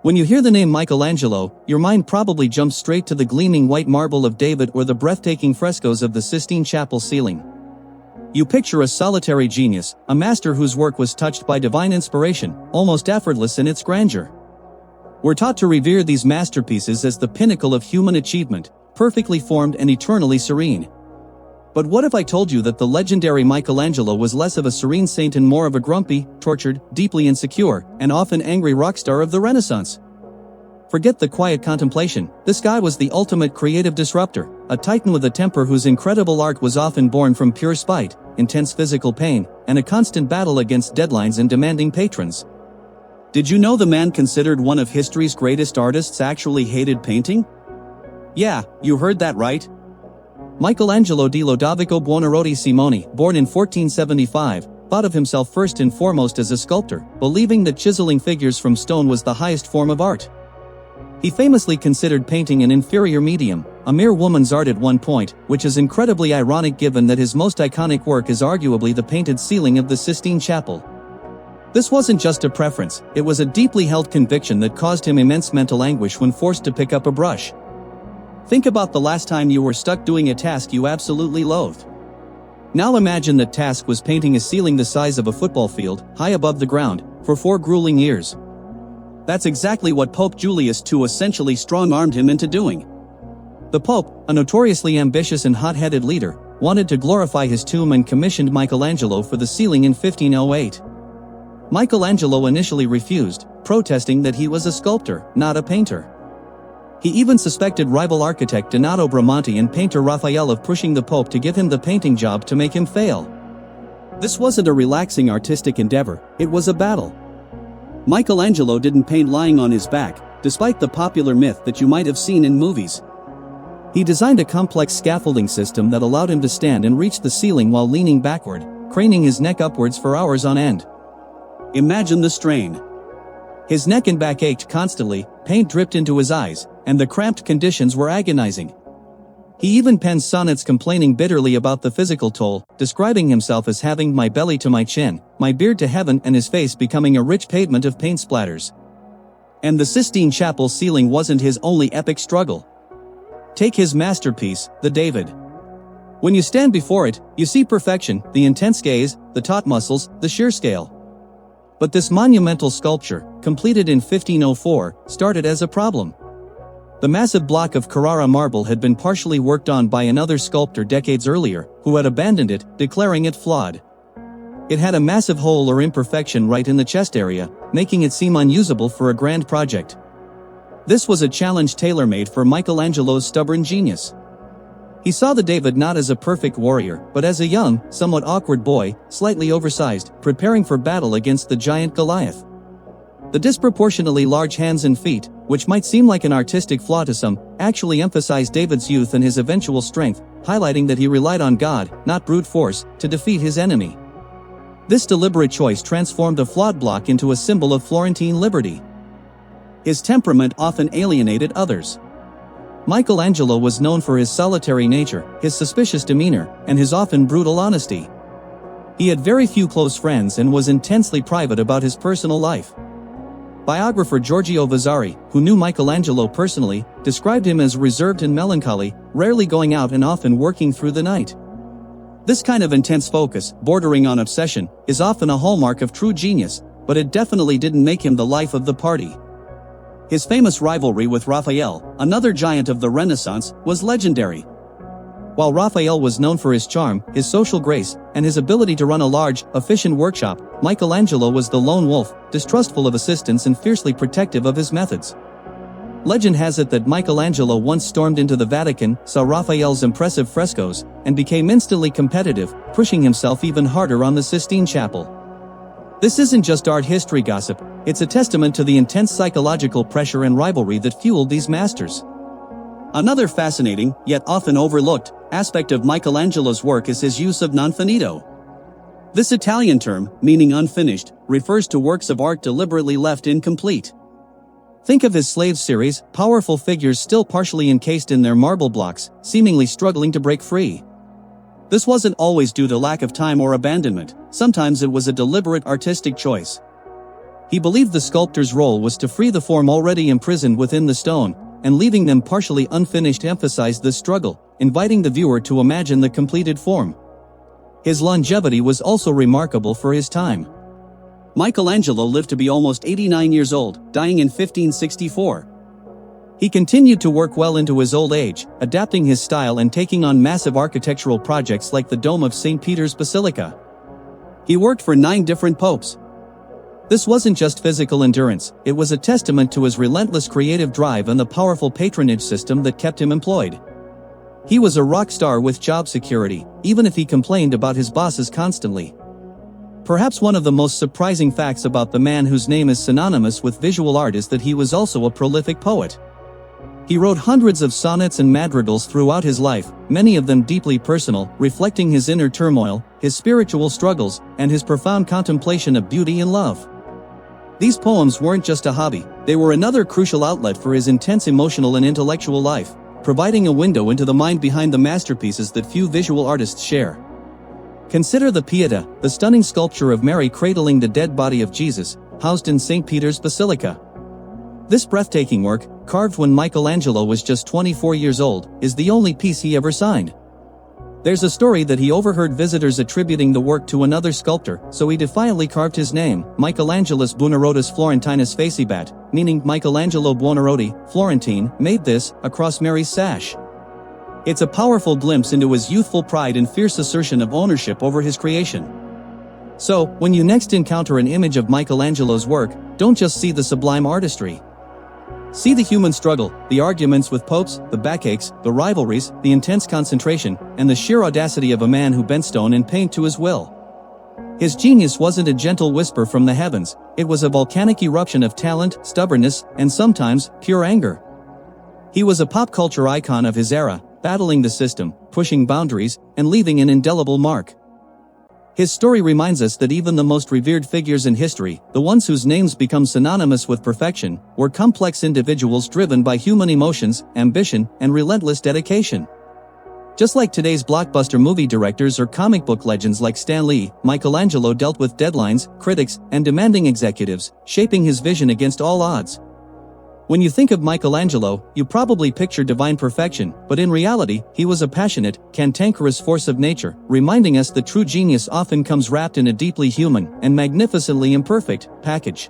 When you hear the name Michelangelo, your mind probably jumps straight to the gleaming white marble of David or the breathtaking frescoes of the Sistine Chapel ceiling. You picture a solitary genius, a master whose work was touched by divine inspiration, almost effortless in its grandeur. We're taught to revere these masterpieces as the pinnacle of human achievement, perfectly formed and eternally serene. But what if I told you that the legendary Michelangelo was less of a serene saint and more of a grumpy, tortured, deeply insecure, and often angry rock star of the Renaissance? Forget the quiet contemplation, this guy was the ultimate creative disruptor, a titan with a temper whose incredible art was often born from pure spite, intense physical pain, and a constant battle against deadlines and demanding patrons. Did you know the man considered one of history's greatest artists actually hated painting? Yeah, you heard that right. Michelangelo di Lodovico Buonarroti Simoni, born in 1475, thought of himself first and foremost as a sculptor, believing that chiseling figures from stone was the highest form of art. He famously considered painting an inferior medium, a mere woman's art at one point, which is incredibly ironic given that his most iconic work is arguably the painted ceiling of the Sistine Chapel. This wasn't just a preference, it was a deeply held conviction that caused him immense mental anguish when forced to pick up a brush. Think about the last time you were stuck doing a task you absolutely loathed. Now imagine that task was painting a ceiling the size of a football field, high above the ground, for 4 grueling years. That's exactly what Pope Julius II essentially strong-armed him into doing. The Pope, a notoriously ambitious and hot-headed leader, wanted to glorify his tomb and commissioned Michelangelo for the ceiling in 1508. Michelangelo initially refused, protesting that he was a sculptor, not a painter. He even suspected rival architect Donato Bramante and painter Raphael of pushing the Pope to give him the painting job to make him fail. This wasn't a relaxing artistic endeavor, it was a battle. Michelangelo didn't paint lying on his back, despite the popular myth that you might have seen in movies. He designed a complex scaffolding system that allowed him to stand and reach the ceiling while leaning backward, craning his neck upwards for hours on end. Imagine the strain. His neck and back ached constantly, paint dripped into his eyes, and the cramped conditions were agonizing. He even penned sonnets complaining bitterly about the physical toll, describing himself as having my belly to my chin, my beard to heaven, and his face becoming a rich pavement of paint splatters. And the Sistine Chapel ceiling wasn't his only epic struggle. Take his masterpiece, the David. When you stand before it, you see perfection, the intense gaze, the taut muscles, the sheer scale. But this monumental sculpture, completed in 1504, started as a problem. The massive block of Carrara marble had been partially worked on by another sculptor decades earlier, who had abandoned it, declaring it flawed. It had a massive hole or imperfection right in the chest area, making it seem unusable for a grand project. This was a challenge tailor-made for Michelangelo's stubborn genius. He saw the David not as a perfect warrior, but as a young, somewhat awkward boy, slightly oversized, preparing for battle against the giant Goliath. The disproportionately large hands and feet, which might seem like an artistic flaw to some, actually emphasized David's youth and his eventual strength, highlighting that he relied on God, not brute force, to defeat his enemy. This deliberate choice transformed the flawed block into a symbol of Florentine liberty. His temperament often alienated others. Michelangelo was known for his solitary nature, his suspicious demeanor, and his often brutal honesty. He had very few close friends and was intensely private about his personal life. Biographer Giorgio Vasari, who knew Michelangelo personally, described him as reserved and melancholy, rarely going out and often working through the night. This kind of intense focus, bordering on obsession, is often a hallmark of true genius, but it definitely didn't make him the life of the party. His famous rivalry with Raphael, another giant of the Renaissance, was legendary. While Raphael was known for his charm, his social grace, and his ability to run a large, efficient workshop, Michelangelo was the lone wolf, distrustful of assistants and fiercely protective of his methods. Legend has it that Michelangelo once stormed into the Vatican, saw Raphael's impressive frescoes, and became instantly competitive, pushing himself even harder on the Sistine Chapel. This isn't just art history gossip, it's a testament to the intense psychological pressure and rivalry that fueled these masters. Another fascinating, yet often overlooked, aspect of Michelangelo's work is his use of non-finito. This Italian term, meaning unfinished, refers to works of art deliberately left incomplete. Think of his Slaves series, powerful figures still partially encased in their marble blocks, seemingly struggling to break free. This wasn't always due to lack of time or abandonment, sometimes it was a deliberate artistic choice. He believed the sculptor's role was to free the form already imprisoned within the stone, and leaving them partially unfinished emphasized the struggle, inviting the viewer to imagine the completed form. His longevity was also remarkable for his time. Michelangelo lived to be almost 89 years old, dying in 1564. He continued to work well into his old age, adapting his style and taking on massive architectural projects like the dome of St. Peter's Basilica. He worked for 9 different popes. This wasn't just physical endurance, it was a testament to his relentless creative drive and the powerful patronage system that kept him employed. He was a rock star with job security, even if he complained about his bosses constantly. Perhaps one of the most surprising facts about the man whose name is synonymous with visual art is that he was also a prolific poet. He wrote hundreds of sonnets and madrigals throughout his life, many of them deeply personal, reflecting his inner turmoil, his spiritual struggles, and his profound contemplation of beauty and love. These poems weren't just a hobby, they were another crucial outlet for his intense emotional and intellectual life, providing a window into the mind behind the masterpieces that few visual artists share. Consider the Pietà, the stunning sculpture of Mary cradling the dead body of Jesus, housed in St. Peter's Basilica. This breathtaking work, carved when Michelangelo was just 24 years old, is the only piece he ever signed. There's a story that he overheard visitors attributing the work to another sculptor, so he defiantly carved his name, Michelangelos Buonarrotis Florentinus facibat, meaning Michelangelo Buonarroti, Florentine, made this, across Mary's sash. It's a powerful glimpse into his youthful pride and fierce assertion of ownership over his creation. So, when you next encounter an image of Michelangelo's work, don't just see the sublime artistry. See the human struggle, the arguments with popes, the backaches, the rivalries, the intense concentration, and the sheer audacity of a man who bent stone and paint to his will. His genius wasn't a gentle whisper from the heavens, it was a volcanic eruption of talent, stubbornness, and sometimes, pure anger. He was a pop culture icon of his era, battling the system, pushing boundaries, and leaving an indelible mark. His story reminds us that even the most revered figures in history, the ones whose names become synonymous with perfection, were complex individuals driven by human emotions, ambition, and relentless dedication. Just like today's blockbuster movie directors or comic book legends like Stan Lee, Michelangelo dealt with deadlines, critics, and demanding executives, shaping his vision against all odds. When you think of Michelangelo, you probably picture divine perfection, but in reality, he was a passionate, cantankerous force of nature, reminding us that true genius often comes wrapped in a deeply human, and magnificently imperfect, package.